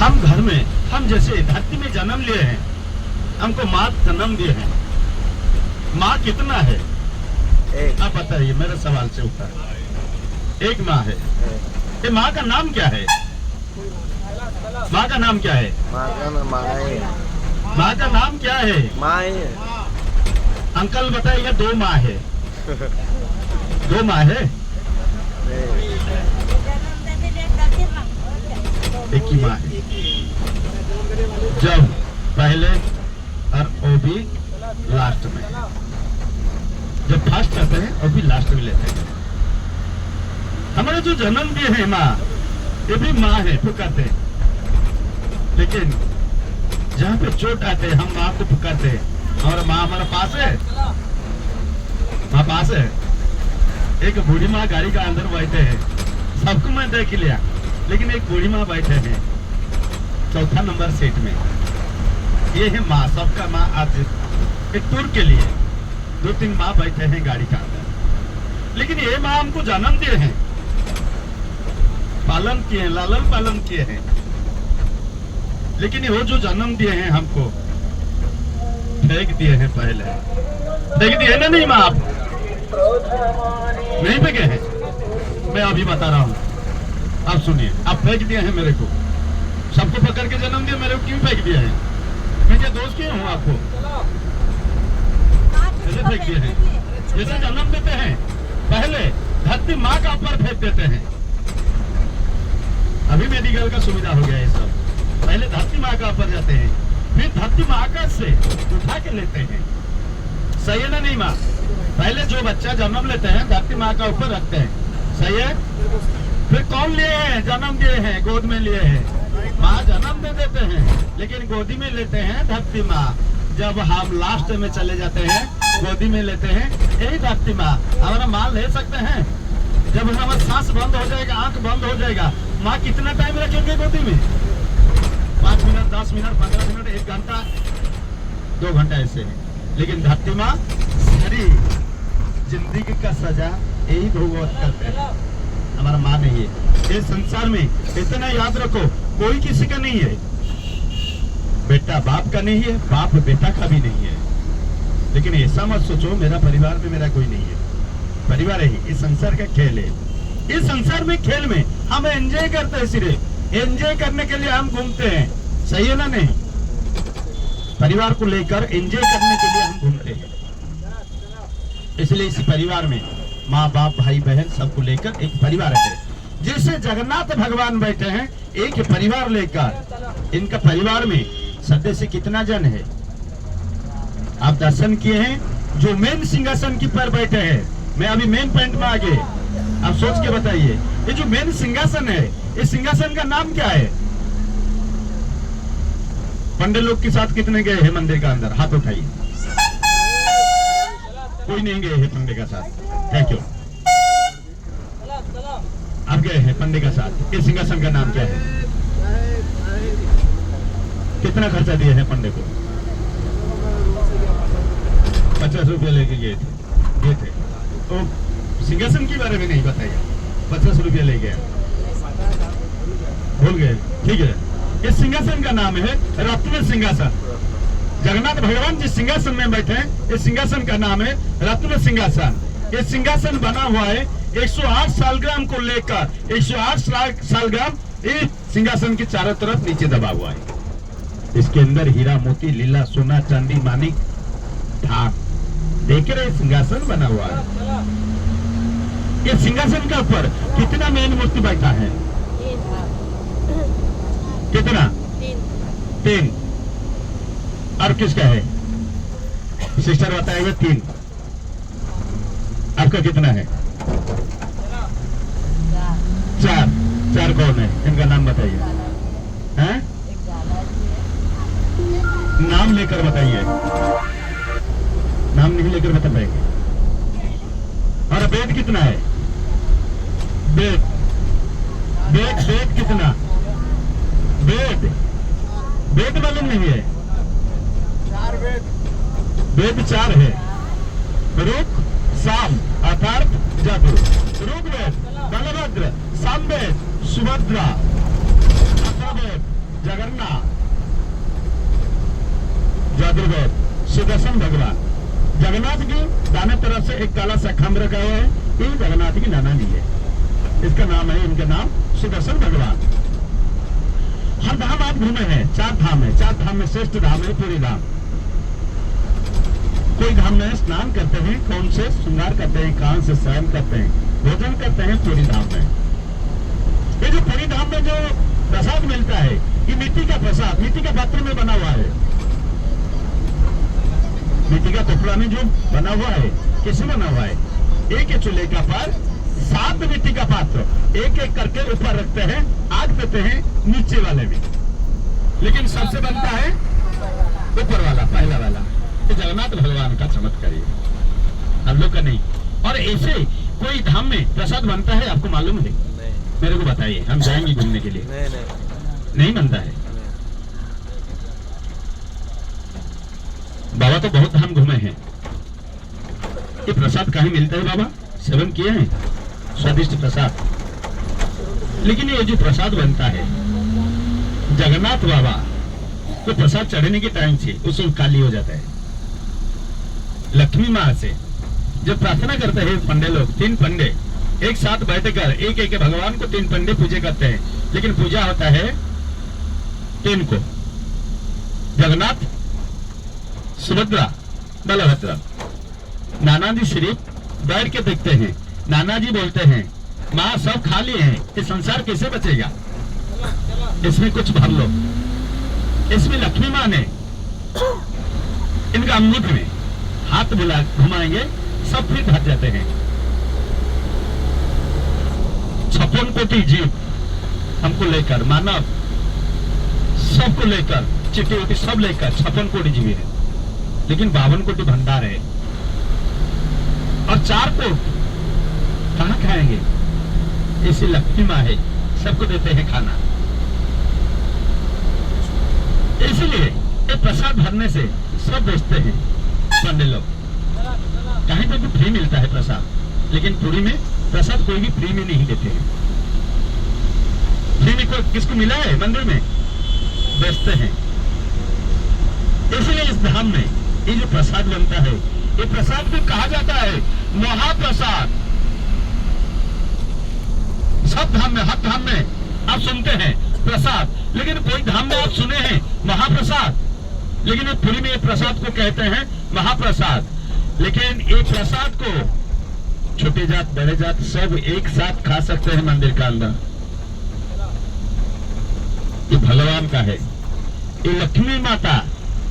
हम घर में, हम जैसे धरती में जन्म लिए हैं, हमको माँ जन्म दिए हैं। माँ कितना है आप बताइए, मेरे सवाल से उत्तर। एक माँ है। ये माँ का नाम क्या है? माँ का नाम क्या है? माँ का नाम क्या है? माँ है। अंकल बताइए, दो माँ है? दो माँ है? एक ही माँ है। जब पहले और वो भी लास्ट में, जब फर्स्ट आते हैं और भी लास्ट में लेते हैं। हमारे जो जन्म दिए हैं माँ, ये भी माँ है, पुकारते हैं। लेकिन जहाँ पे चोट आते हैं हम माँ को पुकारते हैं। और माँ हमारा पास है, माँ पास है। एक बूढ़ी माँ गाड़ी का अंदर बैठे हैं, सबको मैं देख लिया, लेकिन एक बूढ़ी माँ बैठे हैं चौथा नंबर सीट में। ये है माँ, सबका माँ। आज एक टूर के लिए 2-3 माँ बैठे हैं गाड़ी का अंदर, लेकिन ये माँ हमको जन्म दिए हैं, पालन किए हैं, लालन पालन किए हैं। लेकिन वो जो जन्म दिए हैं हमको फेंक दिए हैं। पहले फेंक दिए ना? नहीं माँ, आप नहीं फेंके हैं? मैं अभी बता रहा हूँ, आप सुनिए। आप फेंक दिए हैं मेरे को, सबको पकड़ के जन्म दिया, मेरे को क्यों फेंक दिया है? मैं क्या दोस्त क्यों हूँ आपको? कैसे फेंक दिए हैं? जैसे जन्म देते हैं पहले धरती माँ का ऊपर फेंक देते हैं। अभी मेडिकल का सुविधा हो गया है सब। पहले धरती माँ का ऊपर जाते हैं, फिर धरती माँ आकाश से उठा के लेते हैं। सही है ना? नहीं माँ, पहले जो बच्चा जन्म लेते हैं धरती माँ का ऊपर रखते हैं। सही है? फिर कौन लिए हैं? जन्म दिए हैं, गोद में लिए हैं। माँ जन्म दे देते हैं, लेकिन गोदी में लेते हैं धरती माँ। जब हम लास्ट में चले जाते हैं, गोदी में लेते हैं यही धरती माँ। हमारा माँ ले सकते हैं। जब हमारा सांस बंद हो जाएगा, आंख बंद हो जाएगा, माँ कितना टाइम रखेंगे गोदी में? 5 मिनट, 10 मिनट, 15 मिनट, 1 घंटा, 2 घंटा ऐसे है। लेकिन धरती माँ सारी जिंदगी का सजा यही भुगत करते हैं। हमारा माँ नहीं है। इस संसार में इतना याद रखो, कोई किसी का नहीं है। बेटा बाप का नहीं है, बाप बेटा का भी नहीं है। लेकिन ऐसा मत सोचो मेरा परिवार में मेरा कोई नहीं है। परिवार है, इस संसार का खेल है। इस संसार में खेल में हम एंजॉय करते हैं, सिर्फ एंजॉय करने के लिए हम घूमते हैं। सही है ना? नहीं, परिवार को लेकर एंजॉय करने के लिए हम घूमते हैं। इसलिए इस परिवार में माँ बाप भाई बहन सबको लेकर एक परिवार है। जैसे जगन्नाथ भगवान बैठे हैं एक परिवार लेकर, इनका परिवार में सदस्य कितना जन है? आप दर्शन किए हैं जो मेन सिंहासन की पर बैठे हैं। मैं अभी मेन पॉइंट में आ गए, आप सोच के बताइए। ये जो मेन सिंहासन है, इस सिंहासन का नाम क्या है? पंडित लोग के साथ कितने गए हैं मंदिर का अंदर? हाथ उठाइए। कोई नहीं गए हैं पंडित का साथ। Thank you. आप गए हैं पंडित का साथ। इस सिंहासन का नाम क्या है? कितना खर्चा दिए हैं पंडित को? 50 रुपये लेके गए थे। तो सिंहासन के बारे में नहीं बताइए। 50 रुपये ले गया, भूल गए? ठीक है। इस सिंहासन का नाम है रत्न सिंहासन। जगन्नाथ भगवान जिस सिंहासन में बैठे हैं, इस सिंहासन का नाम है रत्न सिंहासन। ये सिंहासन बना हुआ है 108 सालग्राम को लेकर। 108 सालग्राम इस सिंहासन के चारों तरफ नीचे दबा हुआ है। इसके अंदर हीरा मोती लीला सोना चांदी मानिक धान देख रहे सिंहासन बना हुआ है। ये सिंहासन के ऊपर कितना मेन मूर्ति बैठा है? कितना? 3। और किसका है? सिस्टर बताए हुए 3। आपका कितना है? 4 कौन है? इनका नाम बताइए। हैं? नाम लेकर बताइए। नाम नहीं लेकर बता पाएंगे। और बेद कितना है? बेद कितना? बेद मालूम नहीं है? 4 वेद 4 है। रुक, साम, अथर्व, जजुर। ऋग्वेद, बलभद्र, सामवेद, सुभद्रा, अथर्ववेद, एक काला सा खम्भ रखा हुआ है, ये जगन्नाथ की नाना जी है। इसका नाम है, इनका नाम सुदर्शन भगवान। हर धाम आप घूमे हैं, 4 धाम है। 4 धाम में श्रेष्ठ धाम है पूरी धाम। कोई धाम में स्नान करते हैं, कौन से श्रृंगार करते हैं, कहां से शयन करते हैं, भोजन करते हैं पूरी धाम में। ये जो पूरी धाम में जो प्रसाद मिलता है, ये मिट्टी का प्रसाद, मिट्टी का पात्र में बना हुआ है। मिट्टी का टुकड़ा में जो बना हुआ है, किससे बना हुआ है? एक चूल्हे का पर 7 मिट्टी का पात्र एक एक करके ऊपर रखते हैं, आग देते हैं नीचे वाले में, लेकिन सबसे बनता है ऊपर वाला, पहला वाला। तो जगन्नाथ भगवान का चमत्कार है, हम लोग का नहीं। और ऐसे कोई धाम में प्रसाद बनता है, आपको मालूम है? मेरे को बताइए, हम जाएंगे घूमने के लिए। नहीं बनता है। बाबा तो बहुत धाम घूमे हैं। ये प्रसाद कहीं मिलता है बाबा? सेवन किए हैं स्वादिष्ट प्रसाद। लेकिन ये जो प्रसाद बनता है जगन्नाथ बाबा तो प्रसाद चढ़ने के टाइम से उसे खाली हो जाता है। लक्ष्मी माँ से जब प्रार्थना करते हैं पंडे लोग, 3 पंडे एक साथ बैठकर एक एक भगवान को 3 पंडे पूजे करते हैं, लेकिन पूजा होता है 3 को, जगन्नाथ, सुभद्रा, बलभद्र। नाना जी सिर्फ बैठ के देखते हैं। नाना जी बोलते हैं, माँ सब खा लिए हैं, ये संसार कैसे बचेगा, इसमें कुछ भर लो। इसमें लक्ष्मी माँ ने इनका अंगूठ में हाथ बुला घुमाएंगे, सब फिर भर जाते हैं। 56 कोटि जीव हमको लेकर, मानव सबको लेकर, चिट्ठी उठी सब लेकर 56 कोटि जीव है, लेकिन 52 कोटि भंडार है। और 4 कोट कहाँ खाएंगे? इसी लक्ष्मी माँ है, सबको देते हैं खाना। इसलिए ये प्रसाद भरने से सब बेचते हैं पंडे लोग। कहीं पे भी फ्री मिलता है प्रसाद, लेकिन पूरी में प्रसाद कोई भी फ्री में नहीं देते हैं। फ्री में कोई किसको मिला है? मंदिर में बेचते हैं। इसलिए इस धाम में ये जो प्रसाद बनता है, ये प्रसाद को कहा जाता है महाप्रसाद। सब धाम में, हर धाम में आप सुनते हैं प्रसाद, लेकिन कोई धाम में आप सुने हैं महाप्रसाद? लेकिन ये पूरी में ये प्रसाद को कहते हैं महाप्रसाद। लेकिन ये प्रसाद को छोटे जात बड़े जात सब एक साथ खा सकते हैं मंदिर का अंदर। ये भगवान का है। ये लक्ष्मी माता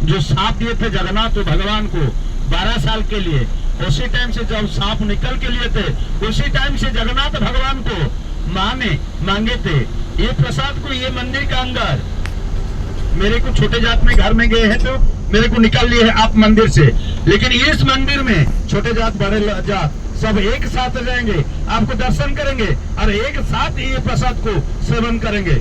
जो सांप दिए थे जगन्नाथ तो भगवान को 12 साल के लिए, उसी टाइम से जब सांप निकल के लिए थे, उसी टाइम से जगन्नाथ भगवान को माँ ने मांगे थे ये प्रसाद को, ये मंदिर का अंदर। मेरे को छोटे जात में घर में गए हैं तो मेरे को निकाल लिए है आप मंदिर से, लेकिन इस मंदिर में छोटे जात बड़े जात सब एक साथ रहेंगे, आपको दर्शन करेंगे और एक साथ ये प्रसाद को सेवन करेंगे।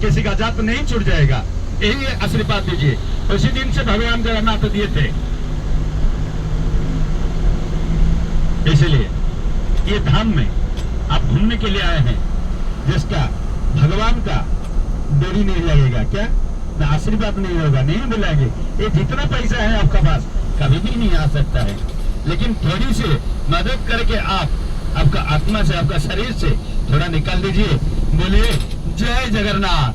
किसी का जात नहीं छूट जाएगा। यही आशीर्वाद दीजिए। उसी दिन से भगवान जगन्नाथ दिए थे। इसलिए ये धाम में आप घूमने के लिए आए हैं, जिसका भगवान का देरी नहीं लगेगा, क्या ना आशीर्वाद नहीं होगा, नहीं बुलाएंगे। ये जितना पैसा है आपका पास कभी भी नहीं आ सकता है, लेकिन थोड़ी सी मदद करके आप आपका आत्मा से, आपका शरीर से थोड़ा निकाल दीजिए। बोलिए जय जगन्नाथ।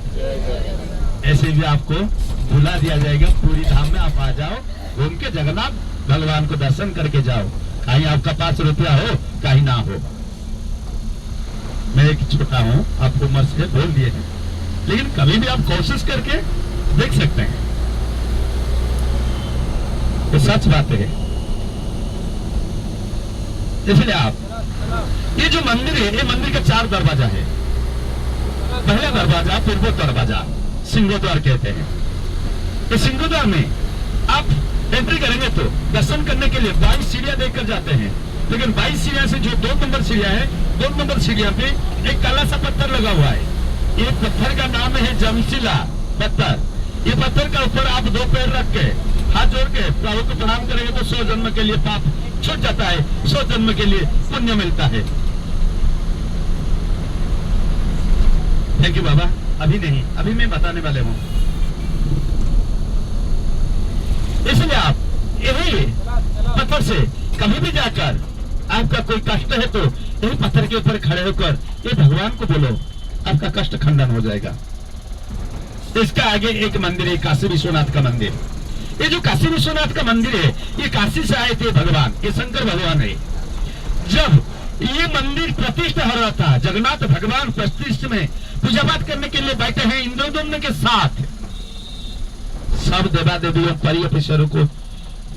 ऐसे भी आपको बुला दिया जाएगा। पूरी धाम में आप आ जाओ, घूम के जगन्नाथ भगवान को दर्शन करके जाओ। कहीं आपका 5 रुपया हो, कहीं ना हो। मैं एक छोटा हूँ, आपको उम्र से बोल दिए हैं, लेकिन कभी भी आप कोशिश करके देख सकते हैं। ये सच बात है। इसलिए आप ये जो मंदिर है, ये मंदिर का 4 दरवाजा है। पहला दरवाजा पूर्व दरवाजा, सिंहोद्वार कहते हैं। इस सिंहोद्वार में आप एंट्री करेंगे तो दर्शन करने के लिए 22 सीढ़ियां देखकर जाते हैं, लेकिन 22 सीढ़ियां से जो 2 नंबर सीढ़ियां है, 2 नंबर सीढ़ियां पे एक काला सा पत्थर लगा हुआ है। ये पत्थर का नाम है जमशिला पत्थर। ये पत्थर का ऊपर आप 2 पैर रख के हाथ जोड़ के प्रभु को प्रणाम करेंगे तो 100 जन्म के लिए पाप छूट जाता है, 100 जन्म के लिए पुण्य मिलता है। थैंक यू बाबा। अभी नहीं, अभी मैं बताने वाले हूँ। इसलिए आप यही पत्थर से कभी भी जाकर आपका कोई कष्ट है तो यही पत्थर के ऊपर खड़े होकर ये भगवान को बोलो, आपका कष्ट खंडन हो जाएगा। इसका आगे एक मंदिर है, काशी विश्वनाथ का मंदिर। ये जो काशी विश्वनाथ का मंदिर है, ये काशी से आए थे भगवान, ये शंकर भगवान है। जब ये मंदिर प्रतिष्ठा हो रहा था, जगन्नाथ भगवान प्रतिष्ठा में पूजा पाठ करने के लिए बैठे हैं इंद्रदम्न के साथ। सब देवा देवियों परी अफसरों को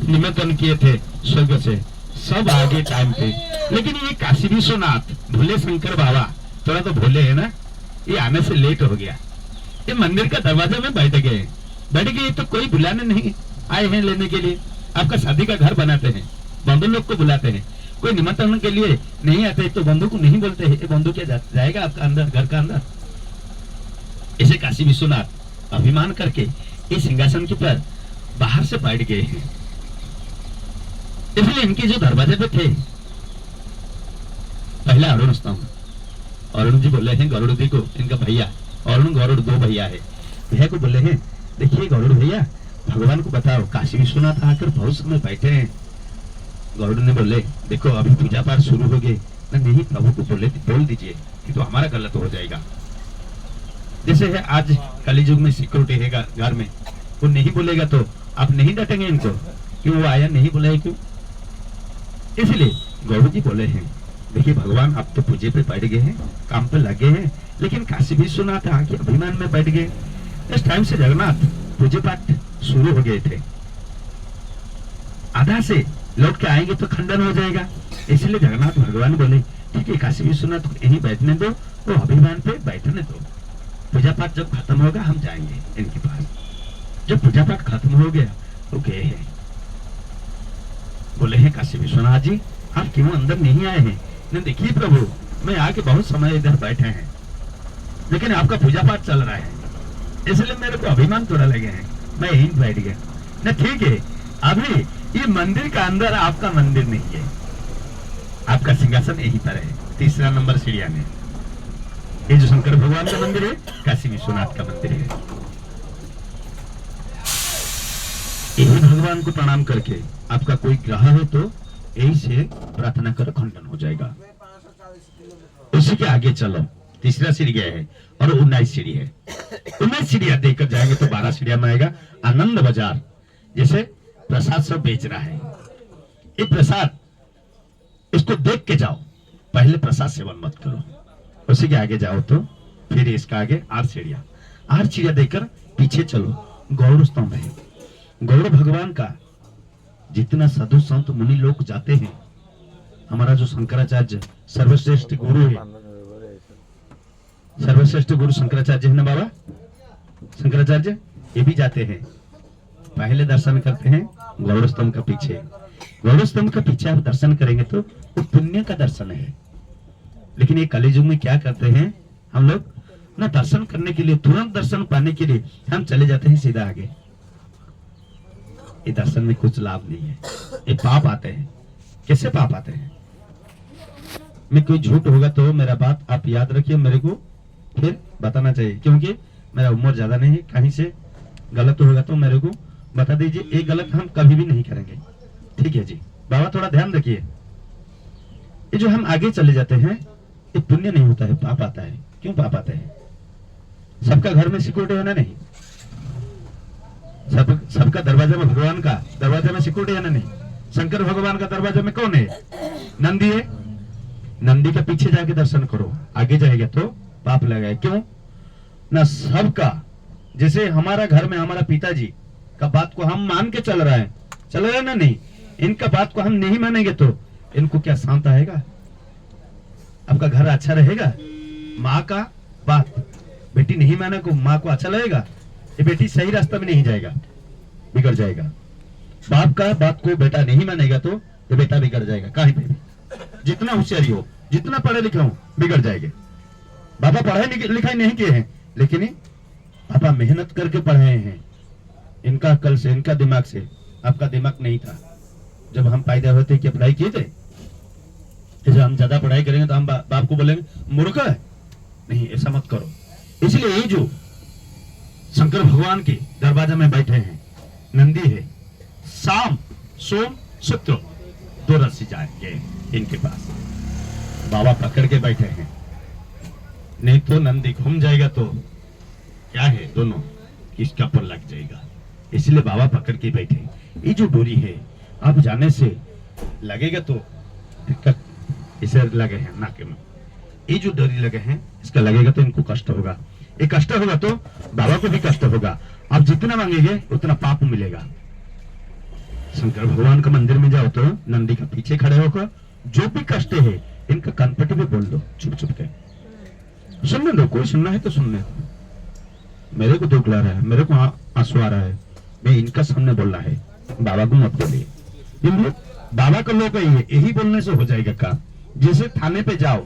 निमंत्रण किए थे स्वर्ग से, सब आगे टाइम पे। लेकिन ये काशी विश्वनाथ भोले शंकर बाबा थोड़ा तो भोले है ना, ये आने से लेट हो गया। ये मंदिर का दरवाजा में बैठ गए तो कोई बुलाने नहीं आए हैं लेने के लिए। आपका शादी का घर बनाते हैं, बंधु लोग को बुलाते हैं, कोई निमंत्रण के लिए नहीं आते तो बंधु को नहीं बोलते हैं, बंधु क्या जाएगा आपका अंदर, घर का अंदर। इसे काशी विश्वनाथ अभिमान करके इस सिंहासन के ऊपर बाहर से बैठ गए हैं। इसलिए इनके जो दरवाजे पे थे, पहला अरुण स्तंभ, अरुण जी बोले हैं गरुड़ जी को, इनका भैया अरुण गरुड़ दो भैया है, भैया को बोले हैं देखिए गरुड़ भैया भगवान को बताओ काशी विश्वनाथ आकर बहुत समय बैठे हैं। गरुड़ ने बोले देखो अभी पूजा पाठ शुरू हो गए, नहीं प्रभु को बोल दीजिए कि तो हमारा गलत हो जाएगा। जैसे है आज कलियुग में सिक्योरिटी है घर में, वो नहीं बोलेगा तो आप नहीं डटेंगे इनको कि वो आया नहीं बोलेगा क्यों। इसलिए गौरव जी बोले हैं देखिए भगवान आप तो पूजे पे बैठ गए हैं, काम पे लगे हैं, लेकिन काशी विश्वनाथ आके अभिमान में बैठ गए। इस टाइम से जगन्नाथ पूजे पाठ शुरू हो गए थे, आधा से लौट के आएंगे तो खंडन हो जाएगा। इसलिए जगन्नाथ भगवान बोले ठीक है काशी विश्वनाथ को यहीं बैठने दो, वो अभिमान पे बैठने दो, पूजा पाठ जब खत्म होगा हम जाएंगे इनके पास। जब पूजा पाठ खत्म हो गया तो गए हैं, बोले हैं काशी विश्वनाथ जी आप क्यों अंदर नहीं आए हैं। नहीं देखिए प्रभु मैं आके बहुत समय इधर बैठे हैं, लेकिन आपका पूजा पाठ चल रहा है, इसलिए मेरे को अभिमान थोड़ा लगे हैं, मैं यहीं बैठ गया। न ठीक है, अभी ये मंदिर का अंदर आपका मंदिर नहीं है, आपका सिंहासन यहीं पर है, तीसरा नंबर सीढ़िया में। ये जो शंकर भगवान का मंदिर है, काशी विश्वनाथ का मंदिर है। यही भगवान को प्रणाम करके आपका कोई ग्रह है तो यही से प्रार्थना करो, खंडन हो जाएगा। उसी के आगे चलो, तीसरा सीढ़ी गया है और 19 सीढ़ी है। 19 सीढ़ियां देकर जाएंगे तो 12 सीढ़ियां में आएगा आनंद बाजार। जैसे प्रसाद सब बेच रहा है, ये प्रसाद इसको देख के जाओ, पहले प्रसाद सेवन मत करो। उसी के आगे जाओ तो फिर इसका आगे 8 सीढ़ियां देकर पीछे चलो, गौड़ स्तंभ है। गौड़ भगवान का जितना साधु संत मुनि लोग जाते हैं, हमारा जो शंकराचार्य सर्वश्रेष्ठ गुरु है, सर्वश्रेष्ठ गुरु शंकराचार्य है ना बाबा, शंकराचार्य ये भी जाते हैं, पहले दर्शन करते हैं गौड़ स्तंभ का पीछे। गौड़ स्तंभ का पीछे आप दर्शन करेंगे तो वो पुण्य का दर्शन है। लेकिन ये कलियुग में क्या करते हैं हम लोग ना, दर्शन करने के लिए, तुरंत दर्शन पाने के लिए हम चले जाते हैं सीधा आगे। ये दर्शन में कुछ लाभ नहीं है, ये पाप आते हैं। कैसे पाप आते हैं? मैं कोई झूठ होगा तो मेरा बात आप याद रखिए, मेरे को फिर बताना चाहिए, क्योंकि मेरा उम्र ज्यादा नहीं है, कहीं से गलत होगा तो मेरे को बता दीजिए। ये गलत हम कभी भी नहीं करेंगे, ठीक है जी बाबा, थोड़ा ध्यान रखिए। ये जो हम आगे चले जाते हैं ये पुण्य नहीं होता है, पाप आता है। क्यों पाप आता है? सबका घर में सिक्योरिटी है ना नहीं, सबका दरवाजा में, भगवान का दरवाजा में सिक्योरिटी है ना नहीं। शंकर भगवान का दरवाजा में कौन है? नंदी है। नंदी के पीछे जाके दर्शन करो, आगे जाएगा तो पाप लगेगा। क्यों ना, सबका जैसे हमारा घर में हमारा पिताजी का बात को हम मान के चल रहा है, चल रहा है ना नहीं, इनका बात को हम नहीं मानेंगे तो इनको क्या शांत आएगा? आपका घर अच्छा रहेगा? माँ का बात बेटी नहीं माने को माँ को अच्छा लगेगा? ये बेटी सही रास्ता में नहीं जाएगा, बिगड़ जाएगा। बाप का बात को बेटा नहीं मानेगा तो ये बेटा बिगड़ जाएगा। कहीं पे भी जितना होशियारी हो, जितना पढ़े लिखे हो, बिगड़ जाएंगे। बाबा पढ़ाई लिखाई नहीं किए हैं, लेकिन पापा मेहनत करके पढ़े हैं, इनका अक्ल से, इनका दिमाग से। आपका दिमाग नहीं था जब हम पैदा हुए थे, क्या पढ़ाई किए थे? जब हम ज्यादा पढ़ाई करेंगे तो हम बाप को बोलेंगे मूर्ख है। नहीं, ऐसा मत करो। इसलिए ये जो शंकर भगवान के दरवाजा में बैठे हैं, नंदी है, शाम सोम शुक्र 2 रस्सी जाएंगे। इनके पास बाबा पकड़ के बैठे हैं, नहीं तो नंदी घूम जाएगा तो क्या है, दोनों किसका पर लग जाएगा, इसलिए बाबा पकड़ के बैठे। ये जो डोरी है अब जाने से लगेगा तो दिक्कत, इसे लगे हैं नाके में, ये जो डोरी लगे हैं इसका लगेगा तो इनको कष्ट होगा, ये कष्ट होगा तो बाबा को भी कष्ट होगा। आप जितना मांगेंगे उतना पाप मिलेगा। शंकर भगवान का मंदिर में जाओ तो नंदी का पीछे खड़े होकर जो भी कष्ट है इनका कनपट में बोल दो, चुप चुप के सुनने दो, कोई सुनना है तो सुनने दो। मेरे को दुख ला रहा है, मेरे को आंसू आ रहा है, मैं इनका सामने बोल रहा है, बाबा को मत बोलिए। बाबा का लोग यही बोलने से हो जाएगा काम। जैसे थाने पे जाओ,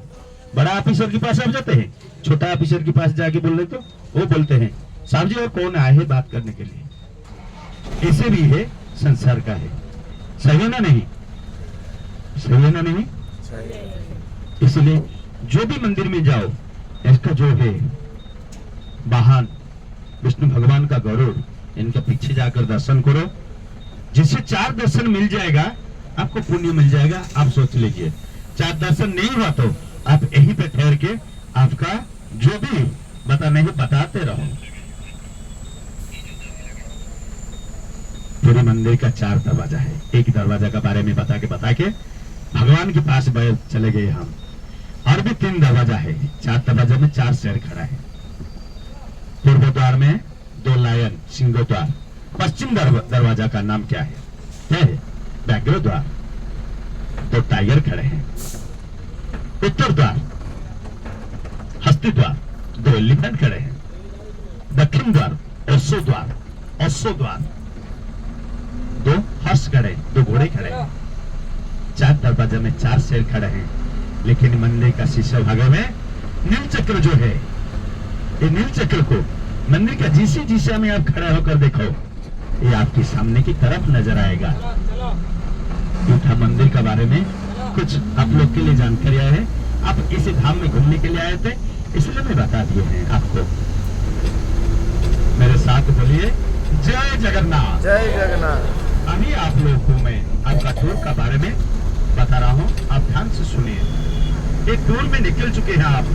बड़ा ऑफिसर के पास आप जाते हैं, छोटा ऑफिसर के पास जाके बोल तो वो बोलते हैं साहब जी और कौन आए हैं बात करने के लिए। ऐसे भी है, संसार का है, सही ना नहीं, सही है ना नहीं। इसलिए जो भी मंदिर में जाओ इसका जो है वाहन विष्णु भगवान का गरुड़, इनके पीछे जाकर दर्शन करो, जिससे 4 दर्शन मिल जाएगा आपको, पुण्य मिल जाएगा। आप सोच लीजिए 4 दर्शन नहीं हुआ तो आप यहीं पे ठहर के आपका जो भी बताने है बताते रहो। पूरे मंदिर का 4 दरवाजा है, एक दरवाजा का बारे में बता के भगवान के पास चले गए हम। और भी 3 दरवाजा है, 4 दरवाजा में 4 शेर खड़ा है। पूर्व द्वार में 2 लायन सिंह द्वार। पश्चिम दरवाजा का नाम क्या है? व्याघ्र द्वार, 2 टाइगर खड़े हैं। उत्तर द्वार हस्ती द्वार, 2 एलिफेंट खड़े हैं। दक्षिण द्वार अश्व द्वार, अश्व द्वार 2 हर्ष खड़े, 2 घोड़े खड़े हैं। 4 दरवाजा में 4 शेर खड़े हैं। लेकिन मंदिर का शीशा भागे में नील चक्र जो है, ये नील चक्र को मंदिर का जिस दिशा में आप खड़ा होकर देखो ये आपके सामने की तरफ नजर आएगा। यूथा मंदिर के बारे में कुछ आप लोग के लिए जानकारी है, आप इस धाम में घूमने के लिए आए थे इसलिए मैं बता दिए हैं आपको। मेरे साथ बोलिए जय जगन्नाथ, जय जगन्नाथ। अभी आप लोगों को मैं आपका टूर का बारे में बता रहा हूँ, आप ध्यान से सुनिए। एक टूर में निकल चुके हैं आप